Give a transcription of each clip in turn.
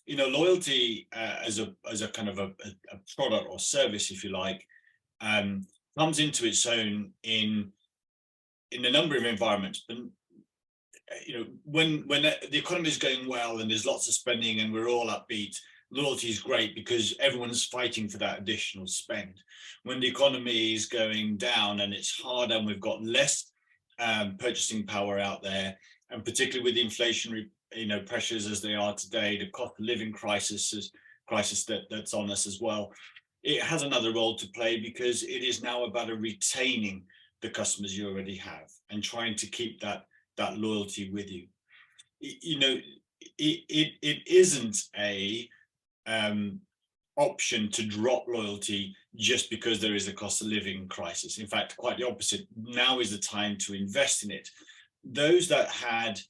loyalty as a kind of a product or service, if you like, comes into its own in a number of environments. But when the economy is going well and there's lots of spending and we're all upbeat, loyalty is great because everyone's fighting for that additional spend. When the economy is going down and it's hard and we've got less purchasing power out there, and particularly with the inflationary pressures as they are today, the cost of living crisis that's on us as well, it has another role to play because it is now about retaining the customers you already have and trying to keep that loyalty with you. It isn't a option to drop loyalty just because there is a cost of living crisis. In fact, quite the opposite. Now is the time to invest in it. Those that had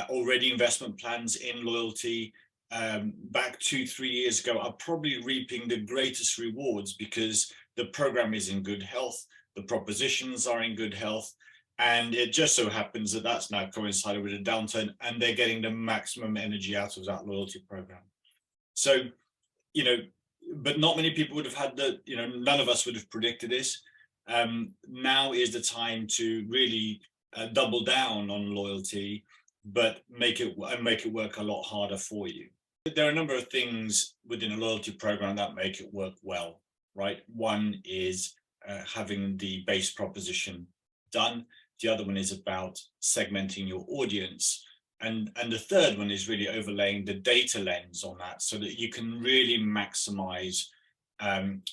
already investment plans in loyalty back 2-3 years ago are probably reaping the greatest rewards because the program is in good health, the propositions are in good health, and it just so happens that that's now coincided with a downturn and they're getting the maximum energy out of that loyalty program. So, but not many people would have had none of us would have predicted this. Now is the time to really double down on loyalty, but make it work a lot harder for you. There are a number of things within a loyalty program that make it work well, right? One is having the base proposition done. The other one is about segmenting your audience. And the third one is really overlaying the data lens on that so that you can really maximize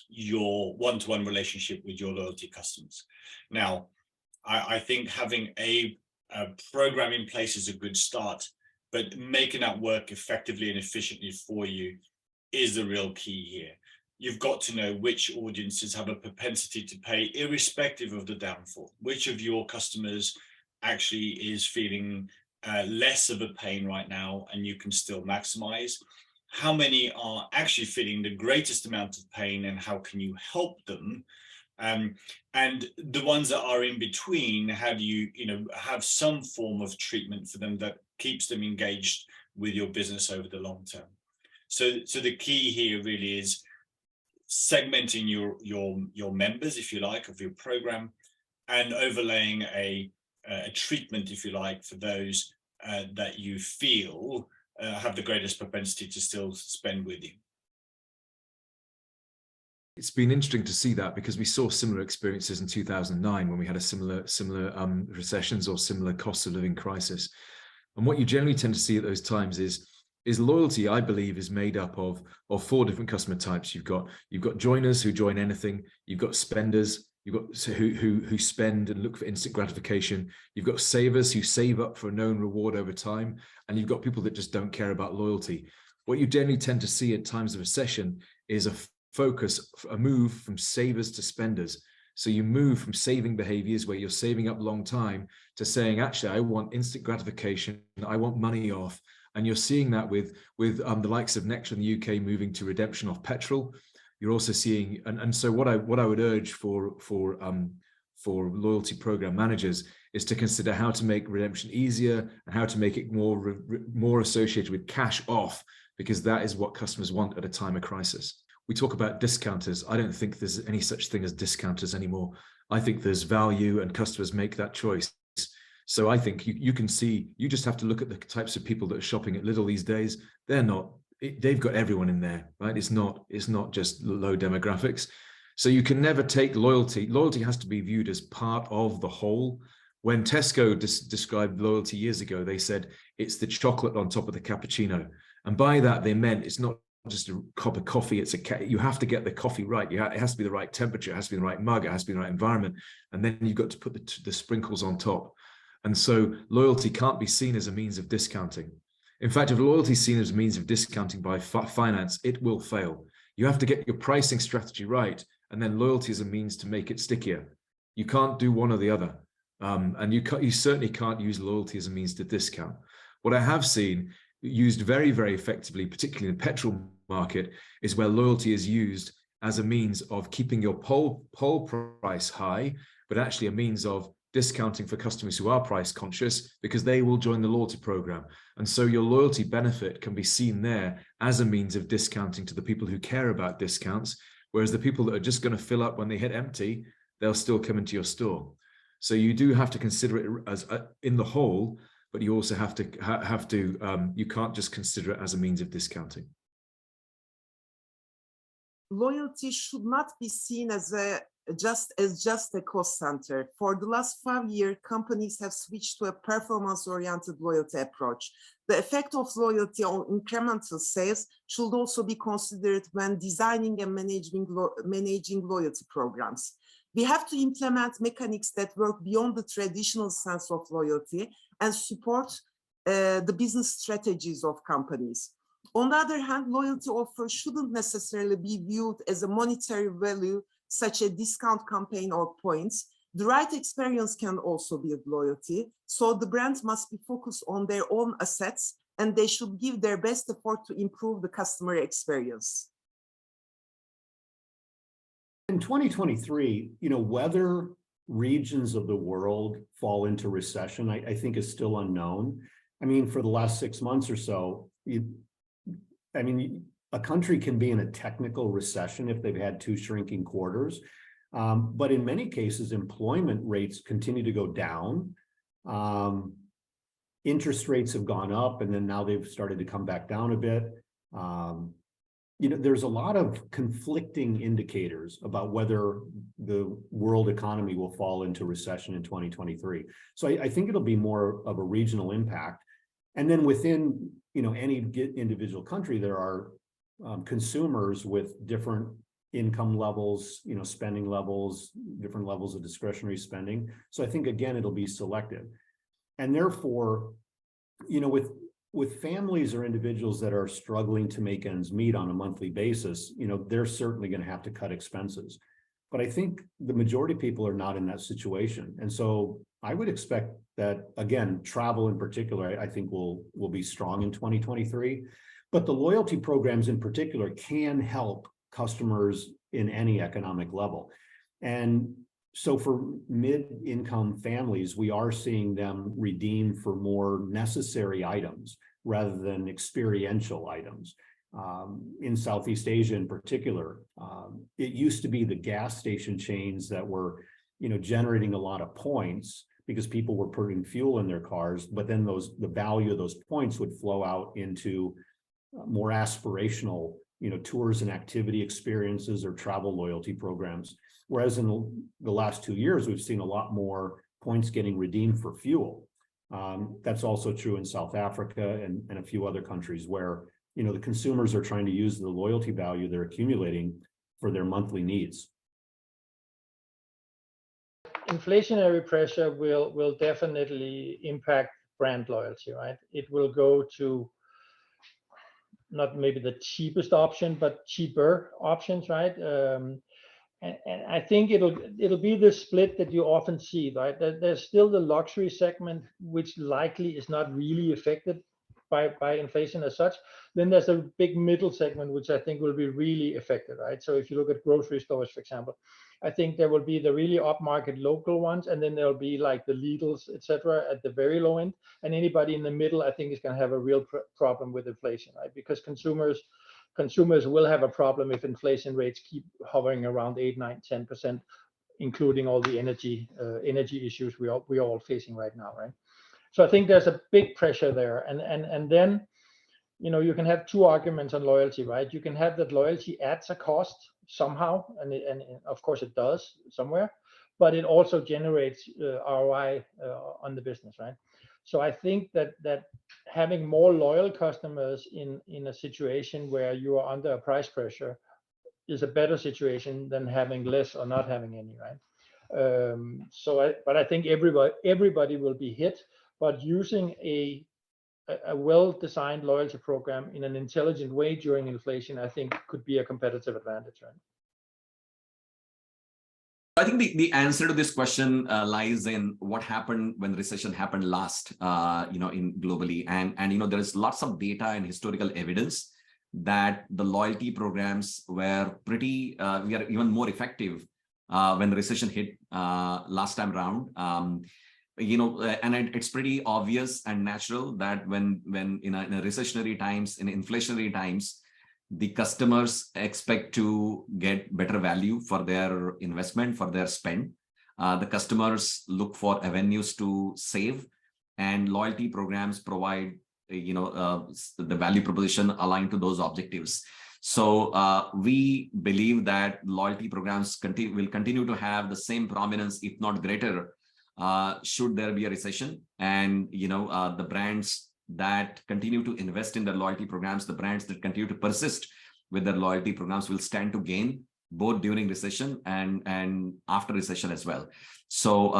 your one-to-one relationship with your loyalty customers. Now, I think having a program in place is a good start, but making that work effectively and efficiently for you is the real key here. You've got to know which audiences have a propensity to pay irrespective of the downfall. Which of your customers actually is feeling less of a pain right now and you can still maximize? How many are actually feeling the greatest amount of pain and how can you help them? And the ones that are in between, how do you have some form of treatment for them that keeps them engaged with your business over the long term? So the key here really is segmenting your members, if you like, of your program, and overlaying a treatment, if you like, for those that you feel have the greatest propensity to still spend with you. It's been interesting to see that because we saw similar experiences in 2009 when we had a similar recessions or similar cost of living crisis. And what you generally tend to see at those times is loyalty, I believe, is made up of 4 different customer types. You've got joiners who join anything. You've got spenders. You've got who spend and look for instant gratification. You've got savers who save up for a known reward over time. And you've got people that just don't care about loyalty. What you generally tend to see at times of recession is a move from savers to spenders. So you move from saving behaviors where you're saving up a long time to saying, actually, I want instant gratification. I want money off. And you're seeing that with the likes of Nectar in the UK moving to redemption off petrol. You're also seeing, and so what I would urge for loyalty program managers is to consider how to make redemption easier and how to make it more associated with cash off, because that is what customers want at a time of crisis. We talk about discounters. I don't think there's any such thing as discounters anymore. I think there's value and customers make that choice. So I think you can see, you just have to look at the types of people that are shopping at Lidl these days. They've got everyone in there, right? It's not just low demographics. So you can never take loyalty. Loyalty has to be viewed as part of the whole. When Tesco described loyalty years ago, they said it's the chocolate on top of the cappuccino. And by that, they meant it's not just a cup of coffee. You have to get the coffee right. It has to be the right temperature. It has to be the right mug. It has to be the right environment. And then you've got to put the sprinkles on top. And so loyalty can't be seen as a means of discounting. In fact, if loyalty is seen as a means of discounting by finance, it will fail. You have to get your pricing strategy right, and then loyalty is a means to make it stickier. You can't do one or the other. And you certainly can't use loyalty as a means to discount. What I have seen used very, very effectively, particularly in the petrol market, is where loyalty is used as a means of keeping your poll price high, but actually a means of discounting for customers who are price conscious because they will join the loyalty program. And so your loyalty benefit can be seen there as a means of discounting to the people who care about discounts, whereas the people that are just going to fill up when they hit empty, they'll still come into your store. So you do have to consider it as in the whole, but you also have to you can't just consider it as a means of discounting. Loyalty should not be seen as just a cost center. For the last 5 years, companies have switched to a performance-oriented loyalty approach. The effect of loyalty on incremental sales should also be considered when designing and managing loyalty programs. We have to implement mechanics that work beyond the traditional sense of loyalty and support the business strategies of companies. On the other hand, loyalty offers shouldn't necessarily be viewed as a monetary value, such as a discount campaign or points. The right experience can also build loyalty, so the brands must be focused on their own assets and they should give their best effort to improve the customer experience. In 2023, whether regions of the world fall into recession, I think is still unknown. I mean, for the last 6 months or so, a country can be in a technical recession if they've had 2 shrinking quarters. But in many cases, employment rates continue to go down. Interest rates have gone up, and then now they've started to come back down a bit. There's a lot of conflicting indicators about whether the world economy will fall into recession in 2023. So I think it'll be more of a regional impact. And then within, any individual country, there are consumers with different income levels, spending levels, different levels of discretionary spending. So I think, again, it'll be selective. And therefore, with families or individuals that are struggling to make ends meet on a monthly basis, they're certainly going to have to cut expenses. But I think the majority of people are not in that situation. And so I would expect that, again, travel in particular, I think will be strong in 2023. But the loyalty programs in particular can help customers in any economic level. And so for mid-income families, we are seeing them redeem for more necessary items rather than experiential items. In Southeast Asia in particular, it used to be the gas station chains that were, generating a lot of points because people were putting fuel in their cars, but then the value of those points would flow out into more aspirational, tours and activity experiences or travel loyalty programs. Whereas in the last 2 years, we've seen a lot more points getting redeemed for fuel. That's also true in South Africa and a few other countries where, the consumers are trying to use the loyalty value they're accumulating for their monthly needs. Inflationary pressure will definitely impact brand loyalty, right? It will go to not maybe the cheapest option, but cheaper options, right? And I think it'll be the split that you often see, right? There's still the luxury segment, which likely is not really affected by inflation as such. Then there's a big middle segment, which I think will be really affected, right? So if you look at grocery stores, for example, I think there will be the really upmarket local ones, and then there'll be like the Lidls, etc., at the very low end. And anybody in the middle, I think, is going to have a real problem with inflation, right? Because consumers will have a problem if inflation rates keep hovering around 8, 9, 10%, including all the energy issues we are all facing right now, right? So I think there's a big pressure there, and then you can have 2 arguments on loyalty, right? You can have that loyalty adds a cost somehow, and of course it does somewhere, but it also generates ROI on the business, right? So I think that having more loyal customers in a situation where you are under a price pressure is a better situation than having less or not having any, right? But I think everybody will be hit, but using a well-designed loyalty program in an intelligent way during inflation, I think could be a competitive advantage, right? I think the answer to this question lies in what happened when the recession happened last, in globally, and there is lots of data and historical evidence that the loyalty programs were we are even more effective when the recession hit last time around. And it's pretty obvious and natural that when in a recessionary times, in inflationary times, the customers expect to get better value for their investment, for their spend. The customers look for avenues to save, and loyalty programs provide the value proposition aligned to those objectives. So we believe that loyalty programs will continue to have the same prominence, if not greater, should there be a recession. And the brands that continue to invest in their loyalty programs, the brands that continue to persist with their loyalty programs will stand to gain both during recession and after recession as well. So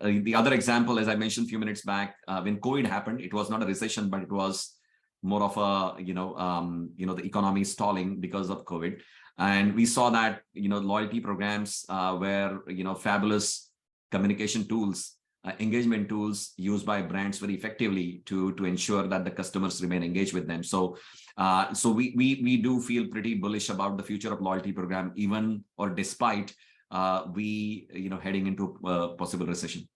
the other example, as I mentioned a few minutes back, when COVID happened, it was not a recession, but it was more of a the economy stalling because of COVID. And we saw that loyalty programs were fabulous communication tools, engagement tools used by brands very effectively to ensure that the customers remain engaged with them. So we do feel pretty bullish about the future of loyalty program, even or despite we heading into a possible recession.